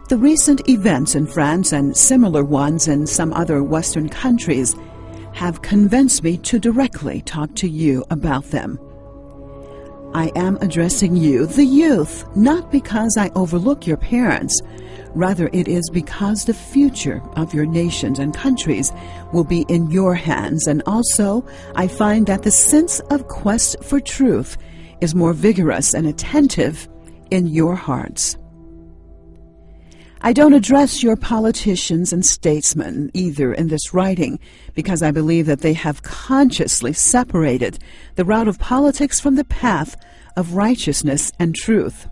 The recent events in France and similar ones in some other Western countries have convinced me to directly talk to you about them. I am addressing you, the youth, not because I overlook your parents. Rather, it is because the future of your nations and countries will be in your hands, and also I find that the sense of quest for truth is more vigorous and attentive in your hearts. I don't address your politicians and statesmen either in this writing, because I believe that they have consciously separated the route of politics from the path of righteousness and truth.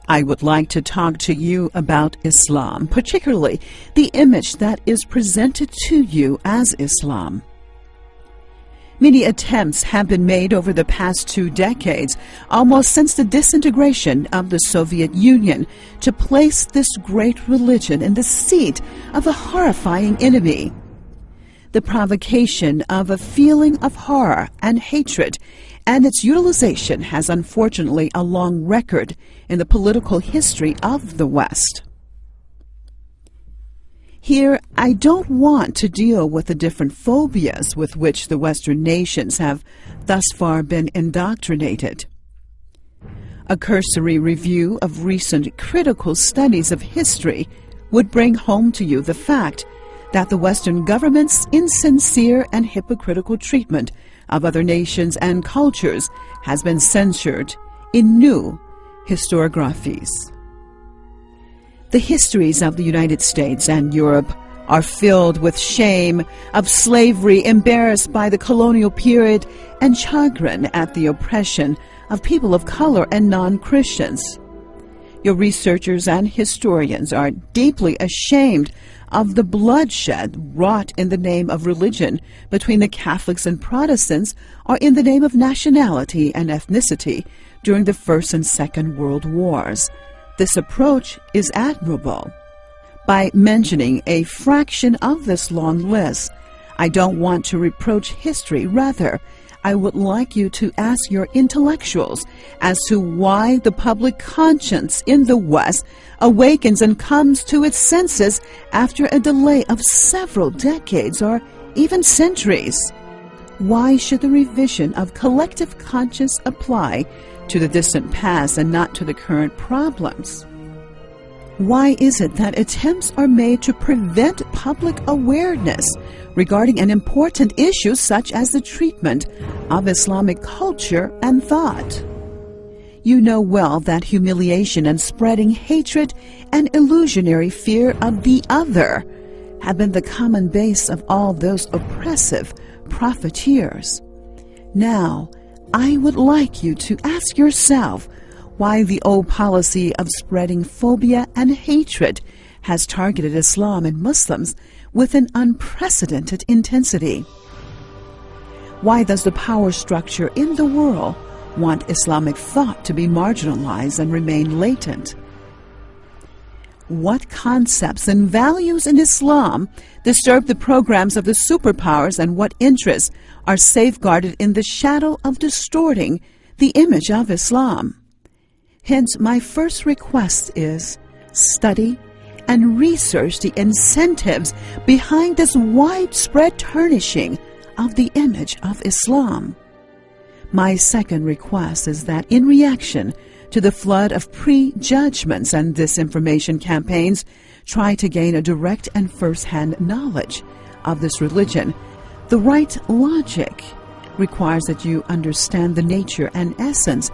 I would like to talk to you about Islam, particularly the image that is presented to you as Islam. Many attempts have been made over the past 2 decades, almost since the disintegration of the Soviet Union, to place this great religion in the seat of a horrifying enemy. The provocation of a feeling of horror and hatred and its utilization has unfortunately a long record in the political history of the West. Here, I don't want to deal with the different phobias with which the Western nations have thus far been indoctrinated. A cursory review of recent critical studies of history would bring home to you the fact that the Western government's insincere and hypocritical treatment of other nations and cultures has been censured in new historiographies. The histories of the United States and Europe are filled with shame of slavery embarrassed by the colonial period and chagrin at the oppression of people of color and non-Christians. Your researchers and historians are deeply ashamed of the bloodshed wrought in the name of religion between the Catholics and Protestants, or in the name of nationality and ethnicity during the First and Second World Wars. This approach is admirable. By mentioning a fraction of this long list, I don't want to reproach history. Rather, I would like you to ask your intellectuals as to why the public conscience in the West awakens and comes to its senses after a delay of several decades or even centuries. Why should the revision of collective conscience apply to the distant past and not to the current problems? Why is it that attempts are made to prevent public awareness regarding an important issue such as the treatment of Islamic culture and thought? You know well that humiliation and spreading hatred and illusionary fear of the other have been the common base of all those oppressive profiteers. Now, I would like you to ask yourself why the old policy of spreading phobia and hatred has targeted Islam and Muslims with an unprecedented intensity. Why does the power structure in the world want Islamic thought to be marginalized and remain latent? What concepts and values in Islam disturb the programs of the superpowers, and what interests are safeguarded in the shadow of distorting the image of Islam? Hence, my first request is study and research the incentives behind this widespread tarnishing of the image of Islam. My second request is that in reaction to the flood of prejudgments and disinformation campaigns, try to gain a direct and first-hand knowledge of this religion. The right logic requires that you understand the nature and essence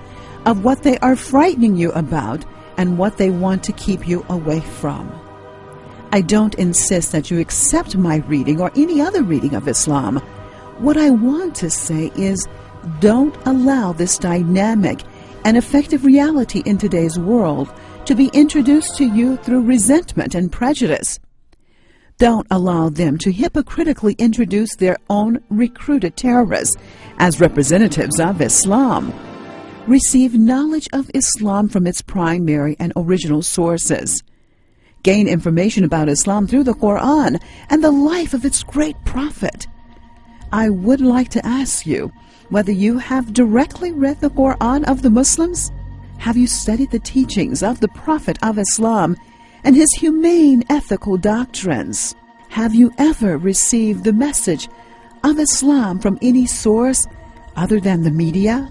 of what they are frightening you about and what they want to keep you away from. I don't insist that you accept my reading or any other reading of Islam. What I want to say is, don't allow this dynamic and effective reality in today's world to be introduced to you through resentment and prejudice. Don't allow them to hypocritically introduce their own recruited terrorists as representatives of Islam. Receive knowledge of Islam from its primary and original sources. Gain information about Islam through the Quran and the life of its great prophet. I would like to ask you whether you have directly read the Quran of the Muslims. Have you studied the teachings of the Prophet of Islam and his humane ethical doctrines? Have you ever received the message of Islam from any source other than the media?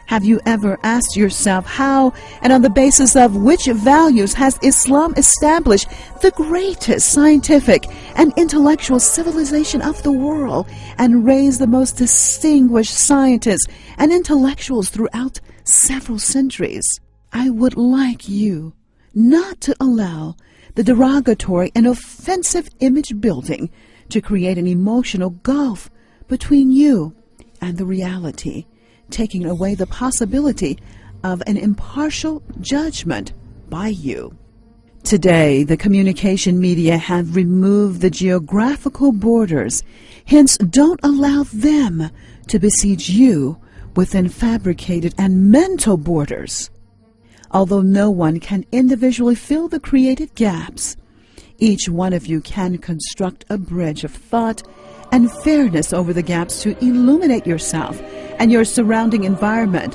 Have you ever asked yourself how and on the basis of which values has Islam established the greatest scientific and intellectual civilization of the world and raised the most distinguished scientists and intellectuals throughout several centuries? I would like you not to allow the derogatory and offensive image building to create an emotional gulf between you and the reality, taking away the possibility of an impartial judgment by you. Today, the communication media have removed the geographical borders. Hence, don't allow them to besiege you within fabricated and mental borders. Although no one can individually fill the created gaps, each one of you can construct a bridge of thought and fairness over the gaps to illuminate yourself and your surrounding environment.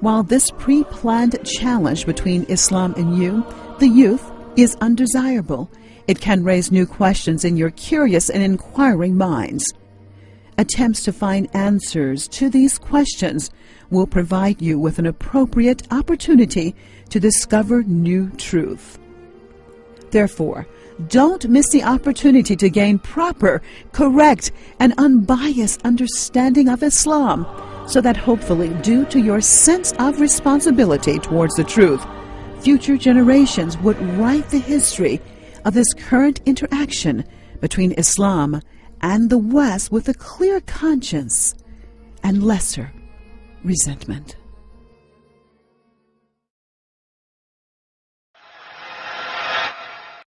While this pre-planned challenge between Islam and you, the youth, is undesirable, it can raise new questions in your curious and inquiring minds. Attempts to find answers to these questions will provide you with an appropriate opportunity to discover new truth. Therefore, don't miss the opportunity to gain proper, correct, and unbiased understanding of Islam, so that hopefully, due to your sense of responsibility towards the truth, future generations would write the history of this current interaction between Islam and the West with a clear conscience and lesser resentment.